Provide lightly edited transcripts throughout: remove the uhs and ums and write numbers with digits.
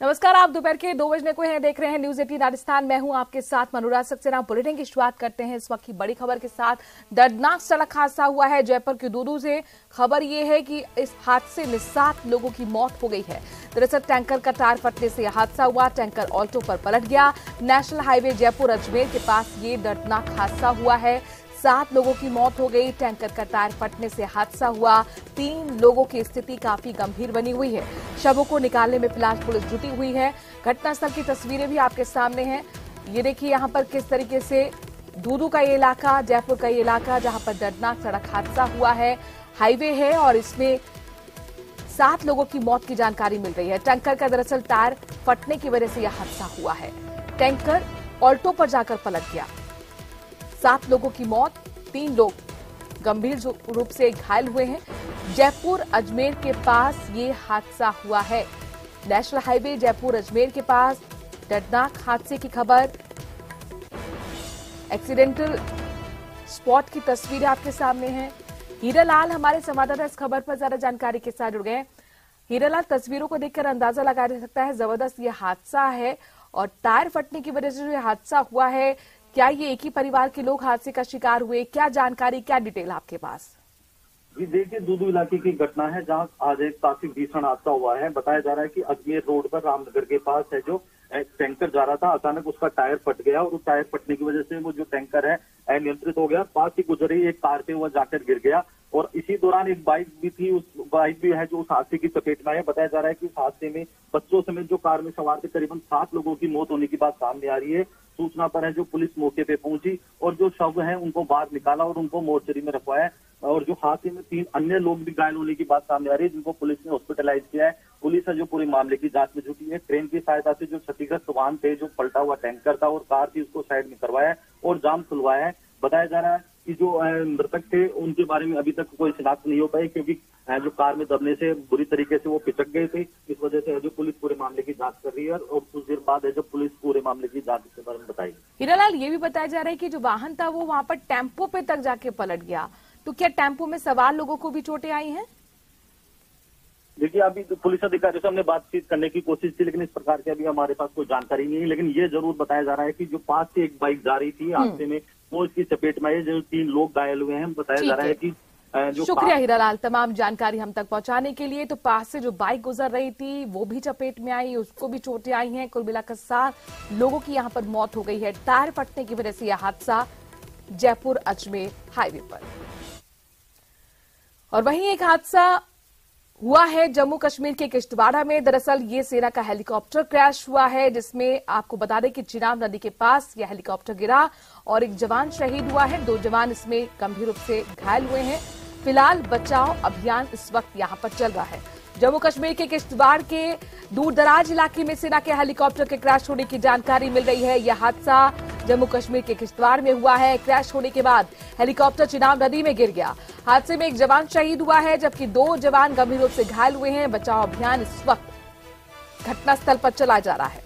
नमस्कार, आप दोपहर के 2 बजने को हैं, देख रहे हैं न्यूज 18 राजस्थान। मैं हूं आपके साथ मनोराज सक्सेना। बुलेटिन की शुरुआत करते हैं इस वक्त की बड़ी खबर के साथ। दर्दनाक सड़क हादसा हुआ है जयपुर के दूदू से। खबर यह है कि इस हादसे में 7 लोगों की मौत हो गई है। दरअसल टैंकर का टायर फटने से यह हादसा हुआ। टैंकर ऑल्टो पर पलट गया। नेशनल हाईवे जयपुर अजमेर के पास ये दर्दनाक हादसा हुआ है। 7 लोगों की मौत हो गई। टैंकर का टायर फटने से हादसा हुआ। 3 लोगों की स्थिति काफी गंभीर बनी हुई है। शवों को निकालने में फिलहाल पुलिस जुटी हुई है। घटनास्थल की तस्वीरें भी आपके सामने हैं। ये देखिए यहां पर किस तरीके से दूदू का ये इलाका, जयपुर का ये इलाका जहां पर दर्दनाक सड़क हादसा हुआ है। हाईवे है और इसमें 7 लोगों की मौत की जानकारी मिल रही है। टैंकर का दरअसल टायर फटने की वजह से यह हादसा हुआ है। टैंकर ऑल्टो पर जाकर पलट गया। 7 लोगों की मौत, 3 लोग गंभीर रूप से घायल हुए हैं। जयपुर अजमेर के पास ये हादसा हुआ है। नेशनल हाईवे जयपुर अजमेर के पास दर्दनाक हादसे की खबर। एक्सीडेंटल स्पॉट की तस्वीरें आपके सामने हैं। हीरालाल हमारे संवाददाता इस खबर पर ज्यादा जानकारी के साथ जुड़ गए। हीरालाल, तस्वीरों को देखकर अंदाजा लगाया जा सकता है जबरदस्त ये हादसा है और टायर फटने की वजह से जो हादसा हुआ है, क्या ये एक ही परिवार के लोग हादसे का शिकार हुए? क्या जानकारी, क्या डिटेल आपके पास? जी देखिए, दूदू इलाके की घटना है जहां आज एक काफी भीषण हादसा हुआ है। बताया जा रहा है कि अजमेर रोड पर रामनगर के पास है जो एक टैंकर जा रहा था, अचानक उसका टायर फट गया और उस टायर फटने की वजह से वो जो टैंकर है अनियंत्रित हो गया। पास ही गुजर रही एक कार पे वह जाकर गिर गया और इसी दौरान एक बाइक भी थी, उस बाइक भी है जो उस हादसे की चपेट में है। बताया जा रहा है कि इस हादसे में बच्चों समेत जो कार में सवार थे करीबन 7 लोगों की मौत होने की बात सामने आ रही है। सूचना पर है जो पुलिस मौके पे पहुंची और जो शव है उनको बाहर निकाला और उनको मोर्चरी में रखवाया और जो हादसे में 3 अन्य लोग भी घायल होने की बात सामने आ रही है, जिनको पुलिस ने हॉस्पिटलाइज किया है। पुलिस है जो पूरे मामले की जांच में जुटी है। ट्रेन की सहायता से जो क्षतिग्रस्त वाहन थे, जो पलटा हुआ टैंकर था और कार थी, उसको साइड में करवाया है और जाम खुलवाया है। बताया जा रहा है कि जो मृतक थे उनके बारे में अभी तक कोई शिनाख्त नहीं हो पाई, क्योंकि जो कार में दबने से बुरी तरीके से वो पिचक गए थे। इस वजह से जो पुलिस पूरे मामले की जांच कर रही है और कुछ देर बाद है जो पुलिस पूरे मामले की जांच के बारे में बताएगी। हीरालाल, ये भी बताया जा रहा है कि जो वाहन था वो वहां पर टेम्पो पे तक जाके पलट गया, तो क्या टेम्पो में सवार लोगों को भी चोटें आई हैं? देखिए, अभी तो पुलिस अधिकारियों से हमने बातचीत करने की कोशिश की, लेकिन इस प्रकार की अभी हमारे पास कोई जानकारी नहीं है। लेकिन ये जरूर बताया जा रहा है कि जो पास से एक बाइक जा रही थी हादसे में, वो इसकी चपेट में है, जो 3 लोग घायल हुए हैं। बताया जा रहा है कि जो शुक्रिया हीरालाल तमाम जानकारी हम तक पहुंचाने के लिए। तो पास से जो बाइक गुजर रही थी वो भी चपेट में आई, उसको भी चोटें आई हैं। कुल मिलाकर 7 लोगों की यहां पर मौत हो गई है टायर फटने की वजह से यह हादसा जयपुर अजमेर हाईवे पर। और वहीं एक हादसा हुआ है जम्मू कश्मीर के किश्तवाड़ा में। दरअसल ये सेना का हेलीकॉप्टर क्रैश हुआ है, जिसमें आपको बता दें कि चिनाब नदी के पास यह हेलीकॉप्टर गिरा और एक जवान शहीद हुआ है। 2 जवान इसमें गंभीर रूप से घायल हुए हैं। फिलहाल बचाव अभियान इस वक्त यहां पर चल रहा है। जम्मू कश्मीर के किश्तवाड़ के दूरदराज इलाके में सेना के हेलीकॉप्टर के क्रैश होने की जानकारी मिल रही है। यह हादसा जम्मू कश्मीर के किश्तवाड़ में हुआ है। क्रैश होने के बाद हेलीकॉप्टर चिनाब नदी में गिर गया। हादसे में एक जवान शहीद हुआ है, जबकि 2 जवान गंभीर रूप से घायल हुए हैं। बचाव अभियान इस वक्त घटनास्थल पर चलाया जा रहा है।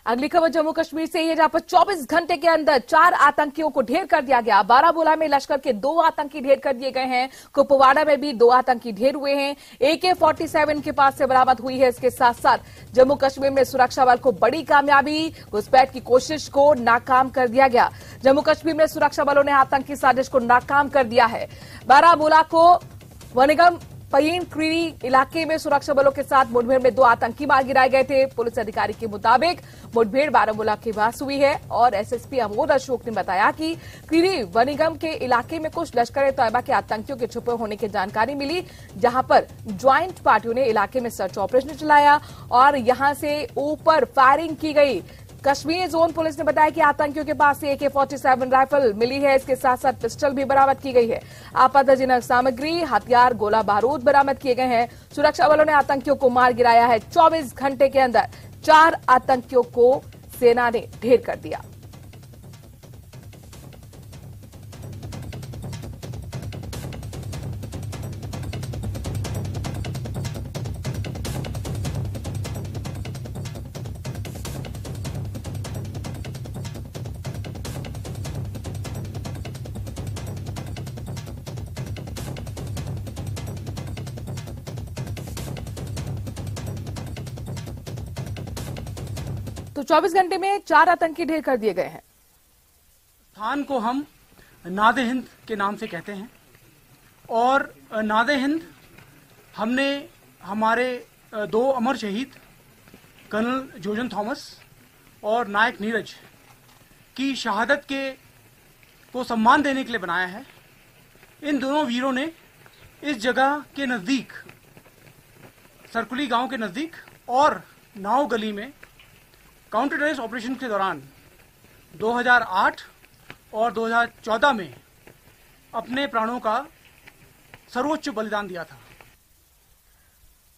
अगली खबर जम्मू कश्मीर से है, जहां पर 24 घंटे के अंदर 4 आतंकियों को ढेर कर दिया गया। बारामूला में लश्कर के 2 आतंकी ढेर कर दिए गए हैं। कुपवाड़ा में भी 2 आतंकी ढेर हुए हैं। AK-47 के पास से बरामद हुई है। इसके साथ साथ जम्मू कश्मीर में सुरक्षा बल को बड़ी कामयाबी, घुसपैठ की कोशिश को नाकाम कर दिया गया। जम्मू कश्मीर में सुरक्षा बलों ने आतंकी साजिश को नाकाम कर दिया है। बारामूला को वनिगम पयीन क्रीरी इलाके में सुरक्षा बलों के साथ मुठभेड़ में 2 आतंकी मार गिराए गए थे। पुलिस अधिकारी के मुताबिक मुठभेड़ बारामूला के पास हुई है और एसएसपी अमोद अशोक ने बताया कि क्रीरी वनिगम के इलाके में कुछ लश्कर-ए-तैयबा के आतंकियों के छुपे होने की जानकारी मिली, जहां पर ज्वाइंट पार्टियों ने इलाके में सर्च ऑपरेशन चलाया और यहां से ऊपर फायरिंग की गई। कश्मीर जोन पुलिस ने बताया कि आतंकियों के पास से AK-47 राइफल मिली है। इसके साथ साथ पिस्टल भी बरामद की गई है। आपत्तिजनक सामग्री, हथियार, गोला बारूद बरामद किए गए हैं। सुरक्षा बलों ने आतंकियों को मार गिराया है। 24 घंटे के अंदर 4 आतंकियों को सेना ने ढेर कर दिया। तो 24 घंटे में 4 आतंकी ढेर कर दिए गए हैं। स्थान को हम नादे हिंद के नाम से कहते हैं और नादे हिंद हमने हमारे 2 अमर शहीद कर्नल जोजन थॉमस और नायक नीरज की शहादत को सम्मान देने के लिए बनाया है। इन दोनों वीरों ने इस जगह के नज़दीक, सरकुली गांव के नज़दीक और नाव गली में काउंटर टेररिस्ट ऑपरेशन के दौरान 2008 और 2014 में अपने प्राणों का सर्वोच्च बलिदान दिया था।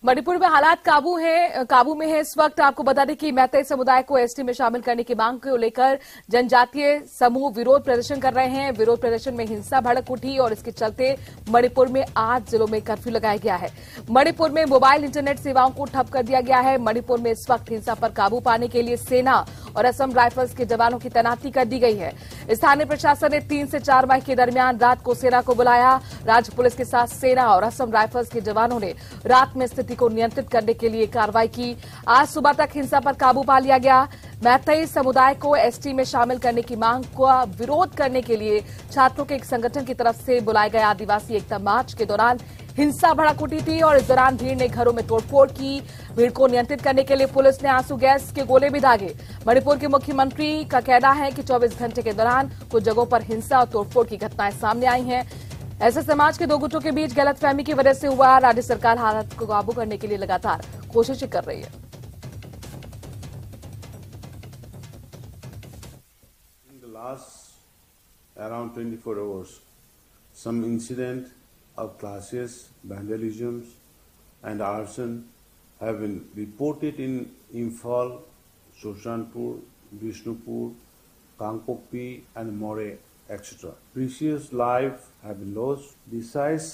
मणिपुर में हालात काबू में है इस वक्त। आपको बता दें कि मैतेई समुदाय को एसटी में शामिल करने की मांग को लेकर जनजातीय समूह विरोध प्रदर्शन कर रहे हैं। विरोध प्रदर्शन में हिंसा भड़क उठी और इसके चलते मणिपुर में 8 जिलों में कर्फ्यू लगाया गया है। मणिपुर में मोबाइल इंटरनेट सेवाओं को ठप कर दिया गया है। मणिपुर में इस वक्त हिंसा पर काबू पाने के लिए सेना और असम राइफल्स के जवानों की तैनाती कर दी गई है। स्थानीय प्रशासन ने 3 से 4 माह के दरमियान रात को सेना को बुलाया। राज्य पुलिस के साथ सेना और असम राइफल्स के जवानों ने रात में स्थिति को नियंत्रित करने के लिए कार्रवाई की। आज सुबह तक हिंसा पर काबू पा लिया गया। मैतेई समुदाय को एसटी में शामिल करने की मांग का विरोध करने के लिए छात्रों के एक संगठन की तरफ से बुलाए गए आदिवासी एकता मार्च के दौरान हिंसा भड़क उठी थी और इस दौरान भीड़ ने घरों में तोड़फोड़ की। भीड़ को नियंत्रित करने के लिए पुलिस ने आंसू गैस के गोले भी दागे। मणिपुर के मुख्यमंत्री का कहना है कि 24 घंटे के दौरान कुछ जगहों पर हिंसा और तोड़फोड़ की घटनाएं सामने आई हैं। ऐसे समाज के 2 गुटों के बीच गलतफहमी की वजह से हुआ। राज्य सरकार हालात को काबू करने के लिए लगातार कोशिशें कर रही है। In the last around 24 hours, some incident of clashes, vandalism, and arson have been reported in Imphal, Shoshanpur, Vishnupur, Kangpokpi, and More, etc. Precious lives have been lost, besides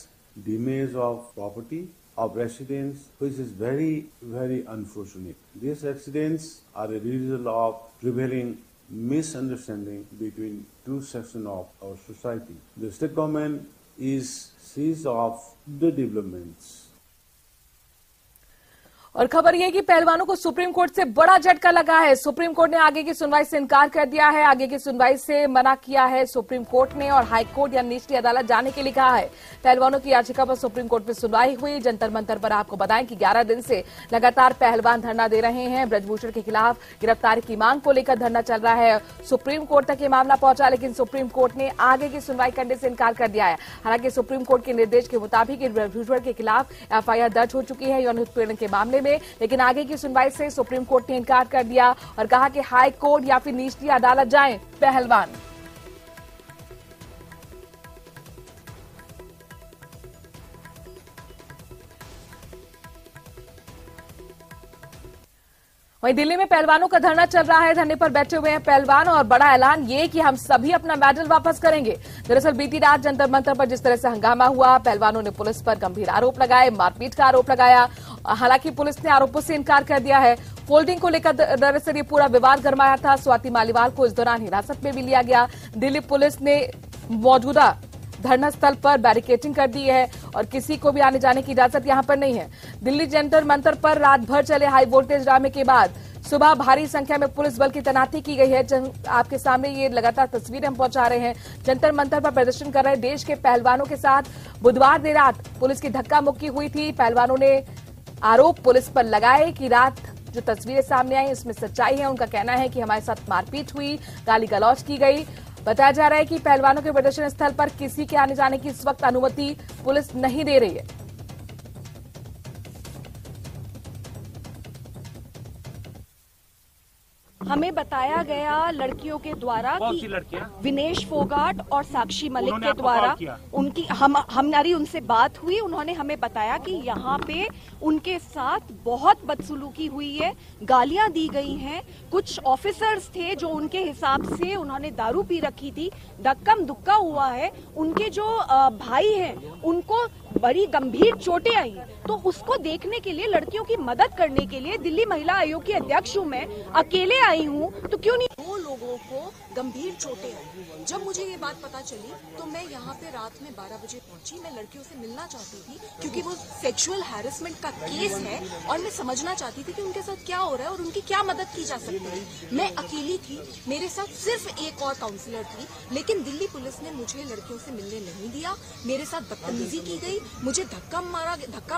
damage of property of residents, which is very, very unfortunate. These accidents are a result of prevailing misunderstanding between 2 sections of our society. The state government is seized of the developments. और खबर यह कि पहलवानों को supreme court से बड़ा झटका लगा है। सुप्रीम कोर्ट ने आगे की सुनवाई से इनकार कर दिया है। आगे की सुनवाई से मना किया है सुप्रीम कोर्ट ने और हाई कोर्ट या निचली अदालत जाने के लिए कहा है। पहलवानों की याचिका पर सुप्रीम कोर्ट में सुनवाई हुई। जंतर मंतर पर आपको बताएं कि 11 दिन से लगातार पहलवान धरना दे रहे हैं। ब्रजभूषण के खिलाफ गिरफ्तारी की मांग को लेकर धरना चल रहा है। सुप्रीम कोर्ट तक ये मामला पहुंचा, लेकिन सुप्रीम कोर्ट ने आगे की सुनवाई करने से इनकार कर दिया है। हालांकि सुप्रीम कोर्ट के निर्देश के मुताबिक ब्रजभूषण के खिलाफ एफआईआर दर्ज हो चुकी है यौन उत्पीड़न के मामले में, लेकिन आगे की सुनवाई से सुप्रीम कोर्ट ने इनकार कर दिया और कहा कि हाई कोर्ट या फिर निचली अदालत जाएं पहलवान। वहीं दिल्ली में पहलवानों का धरना चल रहा है। धरने पर बैठे हुए हैं पहलवान और बड़ा ऐलान ये कि हम सभी अपना मेडल वापस करेंगे। दरअसल बीती रात जंतर मंतर पर जिस तरह से हंगामा हुआ, पहलवानों ने पुलिस पर गंभीर आरोप लगाए, मारपीट का आरोप लगाया। हालांकि पुलिस ने आरोपों से इनकार कर दिया है। फोल्डिंग को लेकर दरअसल ये पूरा विवाद गरमाया था। स्वाति मालीवाल को इस दौरान हिरासत में भी लिया गया। दिल्ली पुलिस ने मौजूदा धरना स्थल पर बैरिकेडिंग कर दी है और किसी को भी आने जाने की इजाजत यहां पर नहीं है। दिल्ली जंतर मंतर पर रात भर चले हाई वोल्टेज ड्रामे के बाद सुबह भारी संख्या में पुलिस बल की तैनाती की गई है। आपके सामने ये लगातार तस्वीरें हम पहुंचा रहे हैं। जंतर मंतर पर प्रदर्शन कर रहे देश के पहलवानों के साथ बुधवार देर रात पुलिस की धक्का मुक्की हुई थी। पहलवानों ने आरोप पुलिस पर लगाए कि रात जो तस्वीरें सामने आई इसमें सच्चाई है। उनका कहना है कि हमारे साथ मारपीट हुई, गाली गलौज की गई। बताया जा रहा है कि पहलवानों के प्रदर्शन स्थल पर किसी के आने जाने की इस वक्त अनुमति पुलिस नहीं दे रही है। हमें बताया गया लड़कियों के द्वारा कि विनेश फोगाट और साक्षी मलिक के द्वारा उनकी हमारी उनसे बात हुई। उन्होंने हमें बताया कि यहाँ पे उनके साथ बहुत बदसलूकी हुई है, गालियां दी गई हैं। कुछ ऑफिसर्स थे जो उनके हिसाब से उन्होंने दारू पी रखी थी, धक्कम धुक्का हुआ है। उनके जो भाई हैं उनको बड़ी गंभीर चोटें आई हैं। तो उसको देखने के लिए, लड़कियों की मदद करने के लिए दिल्ली महिला आयोग की अध्यक्ष हूँ मैं, अकेले आई हूँ, तो क्यों नहीं। 2 लोगों को गंभीर चोटें आई। जब मुझे ये बात पता चली तो मैं यहाँ पे रात में 12 बजे पहुंची। मैं लड़कियों से मिलना चाहती थी क्योंकि वो सेक्सुअल हैरेसमेंट का केस है और मैं समझना चाहती थी कि उनके साथ क्या हो रहा है और उनकी क्या मदद की जा सकती है। मैं अकेली थी, मेरे साथ सिर्फ एक और काउंसलर थी, लेकिन दिल्ली पुलिस ने मुझे लड़कियों से मिलने नहीं दिया। मेरे साथ बदतमीजी की गई, मुझे धक्का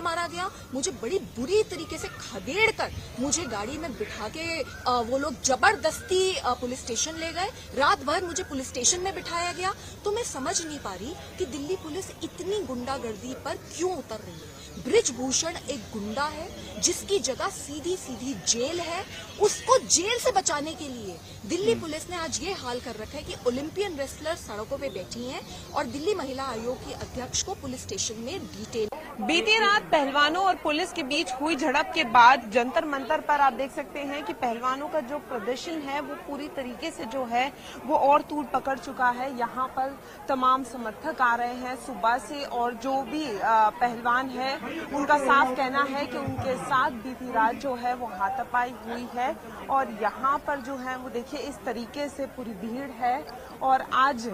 मारा गया, मुझे बड़ी बुरी तरीके से खदेड़ कर मुझे गाड़ी में बिठा के वो लोग जबरदस्ती पुलिस स्टेशन ले गए। रात भर मुझे पुलिस स्टेशन में बिठाया गया। तो मैं समझ नहीं पा रही कि दिल्ली पुलिस इतनी गुंडागर्दी पर क्यों उतर रही है। बृजभूषण एक गुंडा है जिसकी जगह सीधी सीधी जेल है। उसको जेल से बचाने के लिए दिल्ली पुलिस ने आज ये हाल कर रखा है कि ओलंपियन रेसलर सड़कों पे बैठी हैं और दिल्ली महिला आयोग की अध्यक्ष को पुलिस स्टेशन में डिटेल। बीती रात पहलवानों और पुलिस के बीच हुई झड़प के बाद जंतर मंतर पर आप देख सकते हैं कि पहलवानों का जो प्रदर्शन है वो पूरी तरीके से जो है वो और तूड़ पकड़ चुका है। यहाँ पर तमाम समर्थक आ रहे हैं सुबह से और जो भी पहलवान है उनका साफ कहना है कि उनके साथ बीती रात जो है वो हाथापाई हुई है। और यहाँ पर जो है वो देखिए इस तरीके से पूरी भीड़ है और आज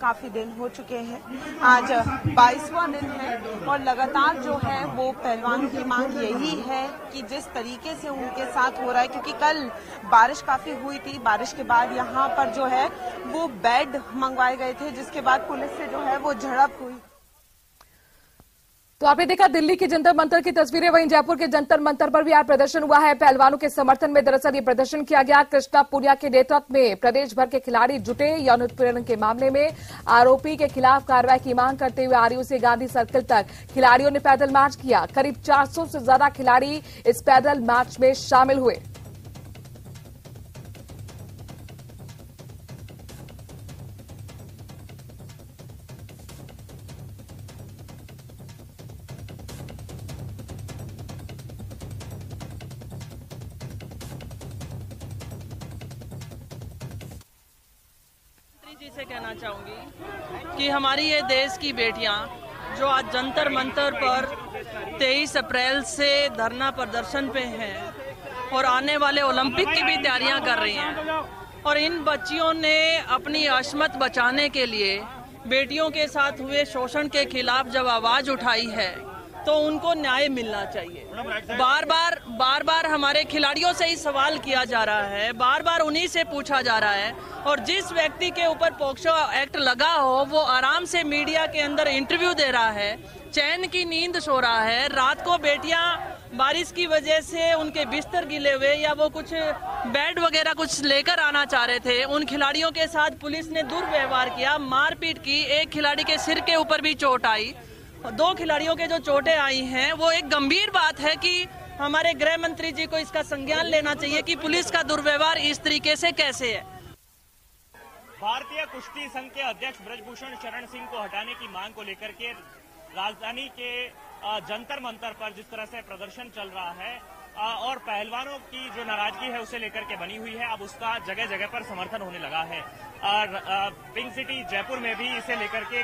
काफी दिन हो चुके हैं। आज 22वां दिन है और लगातार जो है वो पहलवानों की मांग यही है कि जिस तरीके से उनके साथ हो रहा है, क्योंकि कल बारिश काफी हुई थी, बारिश के बाद यहाँ पर जो है वो बेड मंगवाए गए थे जिसके बाद पुलिस से जो है वो झड़प हुई। तो आपने देखा दिल्ली के जंतर मंतर की तस्वीरें, वहीं जयपुर के जंतर मंतर पर भी आज प्रदर्शन हुआ है पहलवानों के समर्थन में। दरअसल ये प्रदर्शन किया गया कृष्णा पुनिया के नेतृत्व में। प्रदेश भर के खिलाड़ी जुटे यौन उत्पीड़न के मामले में आरोपी के खिलाफ कार्रवाई की मांग करते हुए आरयू से गांधी सर्किल तक खिलाड़ियों ने पैदल मार्च किया। करीब 400 से ज्यादा खिलाड़ी इस पैदल मार्च में शामिल हुए। जी से कहना चाहूंगी कि हमारी ये देश की बेटियां जो आज जंतर मंतर पर 23 अप्रैल से धरना प्रदर्शन पे हैं और आने वाले ओलंपिक की भी तैयारियां कर रही हैं, और इन बच्चियों ने अपनी अस्मत बचाने के लिए बेटियों के साथ हुए शोषण के खिलाफ जब आवाज उठाई है तो उनको न्याय मिलना चाहिए। बार बार हमारे खिलाड़ियों से ही सवाल किया जा रहा है, बार बार उन्हीं से पूछा जा रहा है, और जिस व्यक्ति के ऊपर पॉक्सो एक्ट लगा हो वो आराम से मीडिया के अंदर इंटरव्यू दे रहा है, चैन की नींद सो रहा है। रात को बेटियां बारिश की वजह से उनके बिस्तर गिले हुए या वो कुछ बेड वगैरह कुछ लेकर आना चाह रहे थे, उन खिलाड़ियों के साथ पुलिस ने दुर्व्यवहार किया, मारपीट की। एक खिलाड़ी के सिर के ऊपर भी चोट आई, 2 खिलाड़ियों के जो चोटें आई हैं वो एक गंभीर बात है कि हमारे गृह मंत्री जी को इसका संज्ञान लेना चाहिए कि पुलिस का दुर्व्यवहार इस तरीके से कैसे है। भारतीय कुश्ती संघ के अध्यक्ष ब्रजभूषण शरण सिंह को हटाने की मांग को लेकर के राजधानी के जंतर मंतर पर जिस तरह से प्रदर्शन चल रहा है और पहलवानों की जो नाराजगी है उसे लेकर के बनी हुई है, अब उसका जगह जगह पर समर्थन होने लगा है। और पिंक सिटी जयपुर में भी इसे लेकर के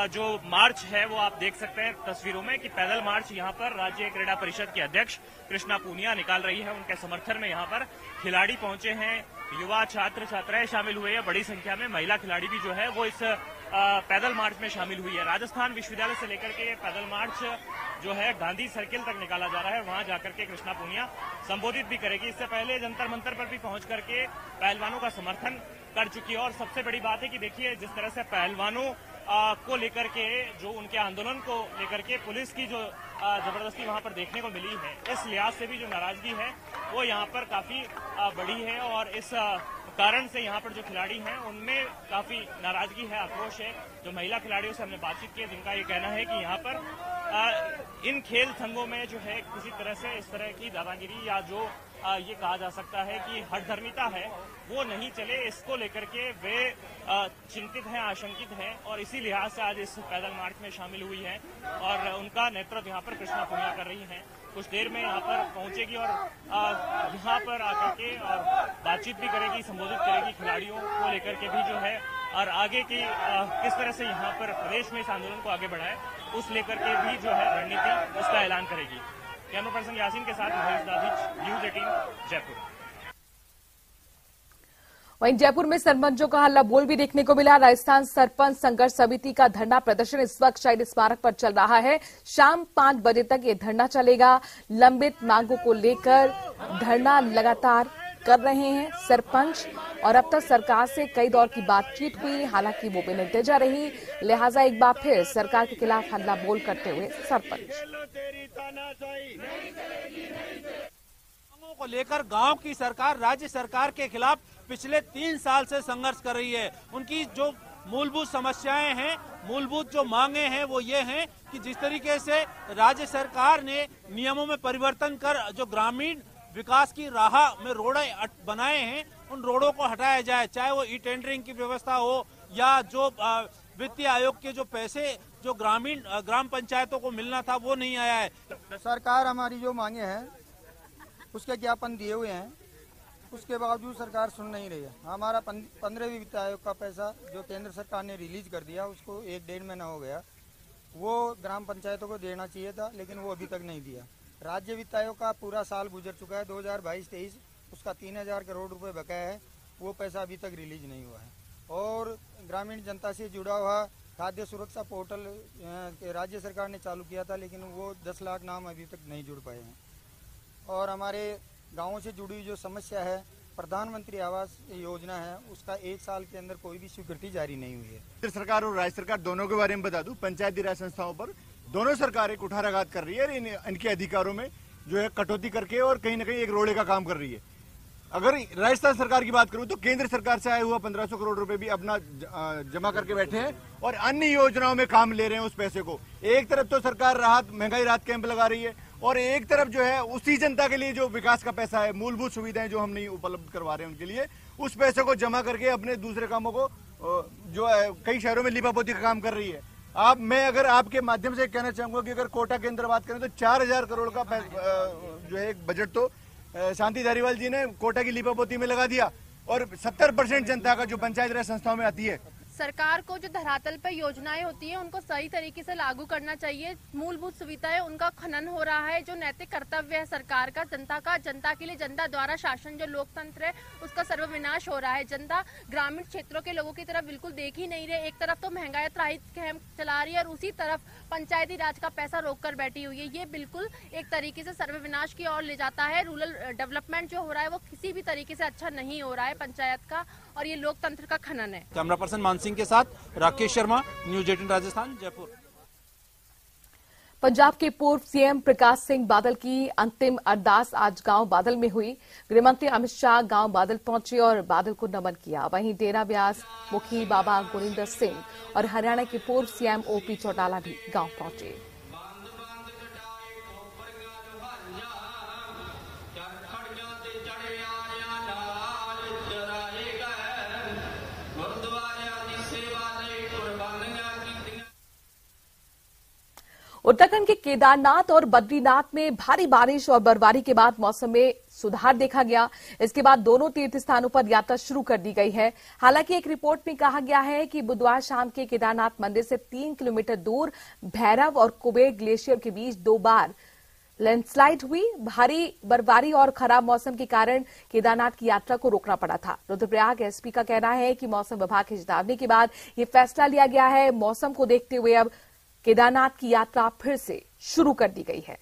जो मार्च है वो आप देख सकते हैं तस्वीरों में कि पैदल मार्च यहाँ पर राज्य क्रीड़ा परिषद के अध्यक्ष कृष्णा पूनिया निकाल रही है। उनके समर्थन में यहाँ पर खिलाड़ी पहुंचे हैं, युवा छात्र छात्राएं शामिल हुए हैं, बड़ी संख्या में महिला खिलाड़ी भी जो है वो इस पैदल मार्च में शामिल हुई है। राजस्थान विश्वविद्यालय से लेकर के पैदल मार्च जो है गांधी सर्किल तक निकाला जा रहा है, वहां जाकर के कृष्णा पूनिया संबोधित भी करेगी। इससे पहले जंतर मंतर पर भी पहुंच करके पहलवानों का समर्थन कर चुकी है। और सबसे बड़ी बात है कि देखिए जिस तरह से पहलवानों को लेकर के जो उनके आंदोलन को लेकर के पुलिस की जो जबरदस्ती वहां पर देखने को मिली है, इस लिहाज से भी जो नाराजगी है वो यहाँ पर काफी बड़ी है। और इस कारण से यहाँ पर जो खिलाड़ी हैं उनमें काफी नाराजगी है, आक्रोश है। जो महिला खिलाड़ियों से हमने बातचीत की जिनका ये कहना है कि यहाँ पर इन खेल संघों में जो है किसी तरह से इस तरह की दादागिरी या जो ये कहा जा सकता है कि हठधर्मिता है वो नहीं चले, इसको लेकर के वे चिंतित हैं, आशंकित हैं और इसी लिहाज से आज इस पैदल मार्च में शामिल हुई है और उनका नेतृत्व यहाँ पर कृष्णा पूनिया कर रही हैं। कुछ देर में यहाँ पर पहुंचेगी और यहाँ पर आकर के और बातचीत भी करेगी, संबोधित करेगी खिलाड़ियों को लेकर के भी जो है, और आगे की किस तरह से यहाँ पर प्रदेश में इस आंदोलन को आगे बढ़ाए उस लेकर के भी जो है रणनीति उसका ऐलान करेगी। कैमरा पर्सन यासीन के साथ महेश दाधिच, न्यूज़ 18 जयपुर। वहीं जयपुर में सरपंचों का हल्ला बोल भी देखने को मिला। राजस्थान सरपंच संघर्ष समिति का धरना प्रदर्शन इस वक्त शहीद स्मारक पर चल रहा है। शाम 5 बजे तक ये धरना चलेगा। लंबित मांगों को लेकर धरना लगातार कर रहे हैं सरपंच, और अब तक सरकार से कई दौर की बातचीत हुई, हालांकि वो बेनतीजा रही। लिहाजा एक बार फिर सरकार के खिलाफ हल्ला बोल करते हुए सरपंच को लेकर गांव की सरकार राज्य सरकार के खिलाफ पिछले 3 साल से संघर्ष कर रही है। उनकी जो मूलभूत समस्याएं हैं, मूलभूत जो मांगे हैं वो ये हैं कि जिस तरीके से राज्य सरकार ने नियमों में परिवर्तन कर जो ग्रामीण विकास की राह में रोड बनाए हैं, उन रोडों को हटाया जाए, चाहे वो ई टेंडरिंग की व्यवस्था हो या जो वित्तीय आयोग के जो पैसे जो ग्राम पंचायतों को मिलना था वो नहीं आया है। सरकार हमारी जो मांगे हैं उसके ज्ञापन दिए हुए हैं, उसके बावजूद सरकार सुन नहीं रही है। हमारा 15वीं वित्त आयोग का पैसा जो केंद्र सरकार ने रिलीज कर दिया, उसको 1-1.5 महीना हो गया, वो ग्राम पंचायतों को देना चाहिए था, लेकिन वो अभी तक नहीं दिया। राज्य वित्त आयोग का पूरा साल गुजर चुका है, 2022-23, उसका 3000 करोड़ रुपए बकाया है, वो पैसा अभी तक रिलीज नहीं हुआ है। और ग्रामीण जनता से जुड़ा हुआ खाद्य सुरक्षा पोर्टल राज्य सरकार ने चालू किया था, लेकिन वो 10 लाख नाम अभी तक नहीं जुड़ पाए हैं। और हमारे गाँवों से जुड़ी जो समस्या है, प्रधानमंत्री आवास योजना है, उसका 1 साल के अंदर कोई भी स्वीकृति जारी नहीं हुई है। केंद्र सरकार और राज्य सरकार दोनों के बारे में बता दूं, पंचायती राज संस्थाओं पर दोनों सरकारें कुठाराघात कर रही है, इनके अधिकारों में जो है कटौती करके और कहीं न कहीं एक रोड़े का काम कर रही है। अगर राजस्थान सरकार की बात करूं तो केंद्र सरकार से आया हुआ 1500 करोड़ रुपए भी अपना जमा करके बैठे हैं और अन्य योजनाओं में काम ले रहे हैं उस पैसे को। एक तरफ तो सरकार महंगाई राहत कैंप लगा रही है और एक तरफ जो है उसी जनता के लिए जो विकास का पैसा है, मूलभूत सुविधाएं जो हम नहीं उपलब्ध करवा रहे हैं उनके लिए, उस पैसे को जमा करके अपने दूसरे कामों को जो है कई शहरों में लीपापोती का काम कर रही है। मैं अगर आपके माध्यम से कहना चाहूंगा कि अगर कोटा के अंदर बात करें तो 4000 करोड़ का जो है एक बजट तो शांति धारीवाल जी ने कोटा की लीपापोती में लगा दिया और 70% जनता का जो पंचायत राज संस्थाओं में आती है। सरकार को जो धरातल पर योजनाएं होती हैं उनको सही तरीके से लागू करना चाहिए। मूलभूत सुविधाएं उनका खनन हो रहा है, जो नैतिक कर्तव्य है सरकार का, जनता के लिए जनता द्वारा शासन जो लोकतंत्र है उसका सर्वविनाश हो रहा है। जनता ग्रामीण क्षेत्रों के लोगों की तरफ बिल्कुल देख ही नहीं रहे। एक तरफ तो महंगाई त्राहित कैंप चला रही है और उसी तरफ पंचायती राज का पैसा रोक कर बैठी हुई है। ये बिल्कुल एक तरीके से सर्वविनाश की ओर ले जाता है। रूरल डेवलपमेंट जो हो रहा है वो किसी भी तरीके से अच्छा नहीं हो रहा है पंचायत का, और ये लोकतंत्र का खनन है। कैमरा पर्सन मान सिंह के साथ राकेश शर्मा, न्यूज़ 18 राजस्थान, जयपुर। पंजाब के पूर्व सीएम प्रकाश सिंह बादल की अंतिम अरदास आज गांव बादल में हुई। गृहमंत्री अमित शाह गांव बादल पहुंचे और बादल को नमन किया। वहीं डेरा व्यास मुखी बाबा गुरिंदर सिंह और हरियाणा के पूर्व सीएम ओपी चौटाला भी गांव पहुंचे। उत्तराखंड के केदारनाथ और बद्रीनाथ में भारी बारिश और बर्फबारी के बाद मौसम में सुधार देखा गया। इसके बाद दोनों तीर्थ स्थानों पर यात्रा शुरू कर दी गई है। हालांकि एक रिपोर्ट में कहा गया है कि बुधवार शाम के केदारनाथ मंदिर से 3 किलोमीटर दूर भैरव और कुबेर ग्लेशियर के बीच 2 बार लैंडस्लाइड हुई। भारी बर्फबारी और खराब मौसम के कारण केदारनाथ की यात्रा को रोकना पड़ा था। रुद्रप्रयाग एसपी का कहना है कि मौसम विभाग की चेतावनी के बाद ये फैसला लिया गया है। मौसम को देखते हुए अब केदारनाथ की यात्रा फिर से शुरू कर दी गई है।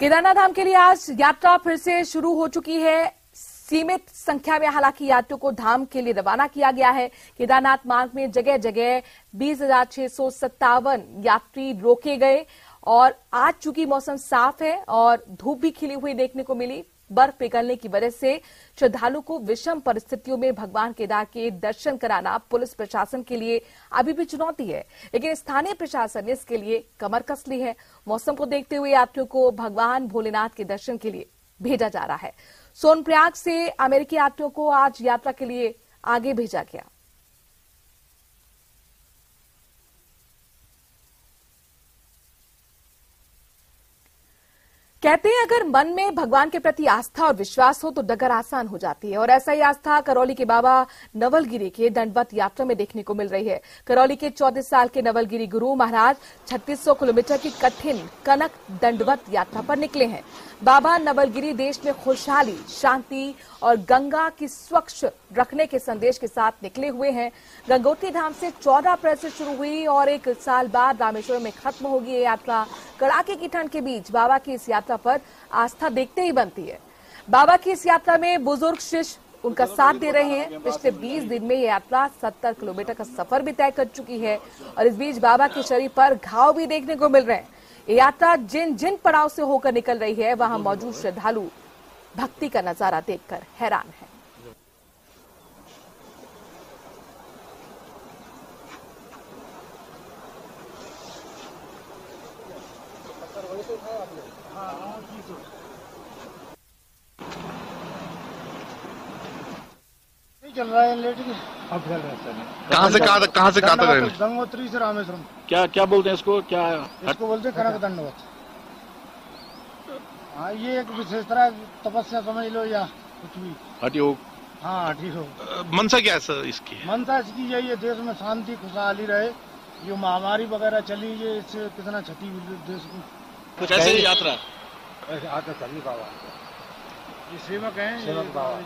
केदारनाथ धाम के लिए आज यात्रा फिर से शुरू हो चुकी है। सीमित संख्या में हालांकि यात्रियों को धाम के लिए रवाना किया गया है। केदारनाथ मार्ग में जगह जगह 20,657 यात्री रोके गए और आज चूंकि मौसम साफ है और धूप भी खिली हुई देखने को मिली, बर्फ पिघलने की वजह से श्रद्धालु को विषम परिस्थितियों में भगवान केदार के दर्शन कराना पुलिस प्रशासन के लिए अभी भी चुनौती है, लेकिन स्थानीय प्रशासन ने इसके लिए कमर कस ली है। मौसम को देखते हुए यात्रियों को भगवान भोलेनाथ के दर्शन के लिए भेजा जा रहा है। सोनप्रयाग से अमेरिकी यात्रियों को आज यात्रा के लिए आगे भेजा गया। कहते हैं अगर मन में भगवान के प्रति आस्था और विश्वास हो तो डगर आसान हो जाती है और ऐसा ही आस्था करौली के बाबा नवलगिरी के दंडवत यात्रा में देखने को मिल रही है। करौली के 34 साल के नवलगिरी गुरु महाराज 3600 किलोमीटर की कठिन कनक दंडवत यात्रा पर निकले हैं। बाबा नवलगिरी देश में खुशहाली, शांति और गंगा की स्वच्छ रखने के संदेश के साथ निकले हुए हैं। गंगोत्री धाम से 14 अप्रैल से शुरू हुई और 1 साल बाद रामेश्वरम में खत्म होगी ये यात्रा। कड़ाके की ठंड के बीच बाबा की इस यात्रा पर आस्था देखते ही बनती है। बाबा की इस यात्रा में बुजुर्ग शिष्य उनका साथ दे रहे हैं। पिछले 20 दिन में ये यात्रा 70 किलोमीटर का सफर भी तय कर चुकी है और इस बीच बाबा के शरीर पर घाव भी देखने को मिल रहे हैं। ये यात्रा जिन जिन पड़ाव से होकर निकल रही है वहां मौजूद श्रद्धालु भक्ति का नजारा देखकर हैरान है। चल रहा है लेट के अब चल रहा है। कहाँ से कहाँ तक? गंगोत्री से रामेश्वरम। क्या बोलते हैं इसको? क्या इसको बोलते हैं कनक दंडवत। हाँ, ये एक विशेष तरह तपस्या समझ लो या कुछ भी। हठ योग। हाँ, हठ योग। मनसा क्या है सर इसकी? मनसा इसकी यही है, देश में शांति खुशहाली रहे। जो महामारी वगैरह चली है इससे कितना क्षति हुई देश को। कैसे यात्रा? आता चलनी बाबा, ये सेवक है, सेवक बाबा।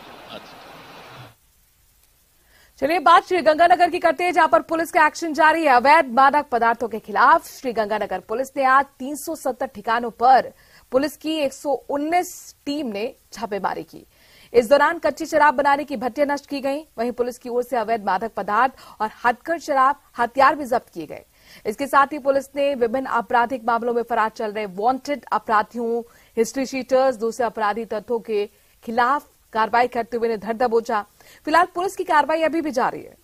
चलिए बात श्रीगंगानगर की करते हैं जहां पर पुलिस का एक्शन जारी है। अवैध मादक पदार्थों के खिलाफ श्रीगंगानगर पुलिस ने आज 370 ठिकानों पर पुलिस की 119 टीम ने छापेमारी की। इस दौरान कच्ची शराब बनाने की भट्टियां नष्ट की गई। वहीं पुलिस की ओर से अवैध मादक पदार्थ और हथकढ़ शराब हथियार भी जब्त किए गए। इसके साथ ही पुलिस ने विभिन्न आपराधिक मामलों में फरार चल रहे वांटेड अपराधियों, हिस्ट्री शीटर्स, दूसरे अपराधी तत्वों के खिलाफ कार्रवाई करते हुए धर दबोचा। फिलहाल पुलिस की कार्रवाई अभी भी जारी है।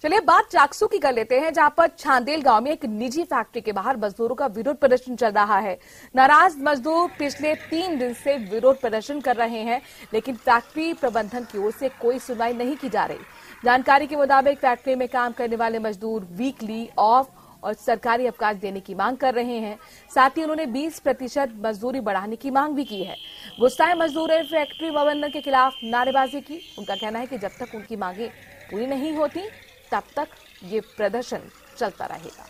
चलिए बात चाकसू की कर लेते हैं जहां पर छांदेल गांव में एक निजी फैक्ट्री के बाहर मजदूरों का विरोध प्रदर्शन चल रहा है। नाराज मजदूर पिछले 3 दिन से विरोध प्रदर्शन कर रहे हैं, लेकिन फैक्ट्री प्रबंधन की ओर से कोई सुनवाई नहीं की जा रही। जानकारी के मुताबिक फैक्ट्री में काम करने वाले मजदूर वीकली ऑफ और सरकारी अवकाश देने की मांग कर रहे हैं। साथ ही उन्होंने 20% मजदूरी बढ़ाने की मांग भी की है। गुस्साए मजदूरों ने फैक्ट्री प्रबंधन के खिलाफ नारेबाजी की। उनका कहना है कि जब तक उनकी मांगे पूरी नहीं होती तब तक ये प्रदर्शन चलता रहेगा।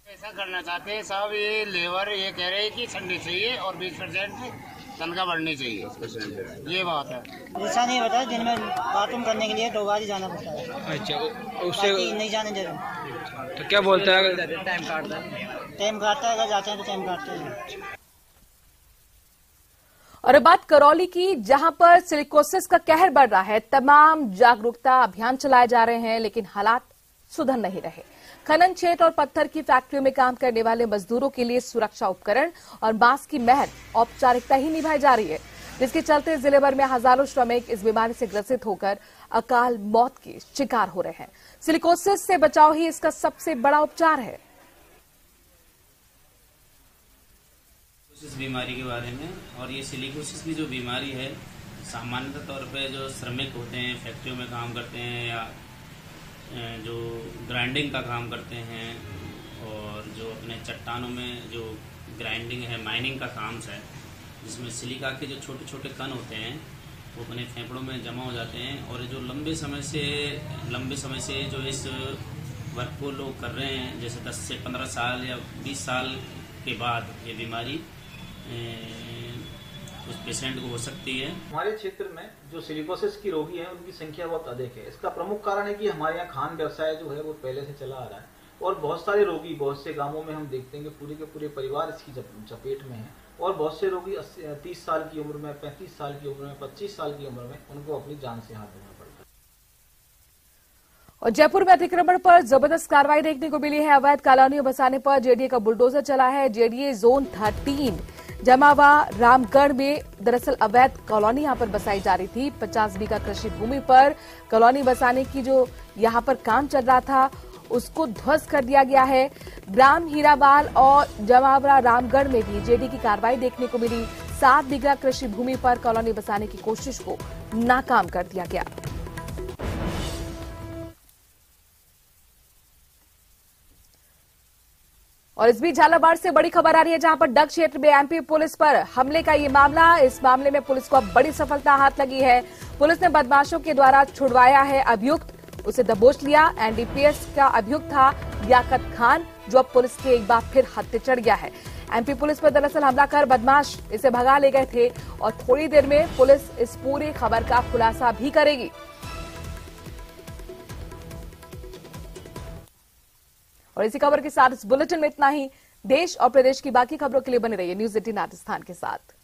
ऐसा करना चाहते हैं साहब, ये लेबर ये कह रहे हैं कि संडे चाहिए और 20% तनख्वाह बढ़नी चाहिए, ये बात है। ऐसा नहीं बताया, दिन में बाथरूम करने के लिए 2 बार ही जाना पड़ता है। अच्छा, उससे नहीं जाने दे रहे। तो क्या बोलते हैं? टाइम काटता है, अगर जाते हैं तो टाइम काटते हैं। और अब बात करौली की, जहां पर सिलिकोसिस का कहर बढ़ रहा है। तमाम जागरूकता अभियान चलाए जा रहे हैं, लेकिन हालात सुधर नहीं रहे। खनन क्षेत्र और पत्थर की फैक्ट्रियों में काम करने वाले मजदूरों के लिए सुरक्षा उपकरण और मास्क की महज औपचारिकता ही निभाई जा रही है, जिसके चलते जिले भर में हजारों श्रमिक इस बीमारी से ग्रसित होकर अकाल मौत के शिकार हो रहे हैं। सिलिकोसिस से बचाव ही इसका सबसे बड़ा उपचार है। इस बीमारी के बारे में, और ये सिलिकोसिस की जो बीमारी है, सामान्यतः तौर पे जो श्रमिक होते हैं, फैक्ट्रियों में काम करते हैं या जो ग्राइंडिंग का काम करते हैं और जो अपने चट्टानों में जो ग्राइंडिंग है, माइनिंग का काम है, जिसमें सिलिका के जो छोटे छोटे कण होते हैं वो अपने फेफड़ों में जमा हो जाते हैं। और जो लंबे समय से जो इस वर्क को लोग कर रहे हैं, जैसे 10 से 15 साल या 20 साल के बाद ये बीमारी उस पेशेंट को हो सकती है। हमारे क्षेत्र में जो सिलिकोसिस की रोगी हैं उनकी संख्या बहुत अधिक है। इसका प्रमुख कारण है कि हमारे यहाँ खान व्यवसाय जो है वो पहले से चला आ रहा है और बहुत सारे रोगी, बहुत से गांवों में हम देखते हैं कि पूरे के पूरे परिवार इसकी चपेट में है और बहुत से रोगी 30 साल की उम्र में, 35 साल की उम्र में, 25 साल की उम्र में उनको अपनी जान से हाथ धोना पड़ता है। और जयपुर में अतिक्रमण पर जबरदस्त कार्रवाई देखने को मिली है। अवैध कॉलोनियों बसाने पर जेडीए का बुलडोजर चला है। जेडीए जोन 13 जमावा रामगढ़ में दरअसल अवैध कॉलोनी यहां पर बसाई जा रही थी। 50 बीघा कृषि भूमि पर कॉलोनी बसाने की जो यहां पर काम चल रहा था उसको ध्वस्त कर दिया गया है। ग्राम हीराबाल और जमावरा रामगढ़ में भी जेडीए की कार्रवाई देखने को मिली। 7 बीघा कृषि भूमि पर कॉलोनी बसाने की कोशिश को नाकाम कर दिया गया। और इस बीच झालावाड़ से बड़ी खबर आ रही है, जहां पर डग क्षेत्र में एमपी पुलिस पर हमले का ये मामला। इस मामले में पुलिस को अब बड़ी सफलता हाथ लगी है। पुलिस ने बदमाशों के द्वारा छुड़वाया है अभियुक्त, उसे दबोच लिया। एनडीपीएस का अभियुक्त था लियाकत खान, जो अब पुलिस के एक बार फिर हत्थे चढ़ गया है। एमपी पुलिस पर दरअसल हमला कर बदमाश इसे भगा ले गए थे और थोड़ी देर में पुलिस इस पूरी खबर का खुलासा भी करेगी। और इसी खबर के साथ इस बुलेटिन में इतना ही। देश और प्रदेश की बाकी खबरों के लिए बने रहिए न्यूज़ 18 राजस्थान के साथ।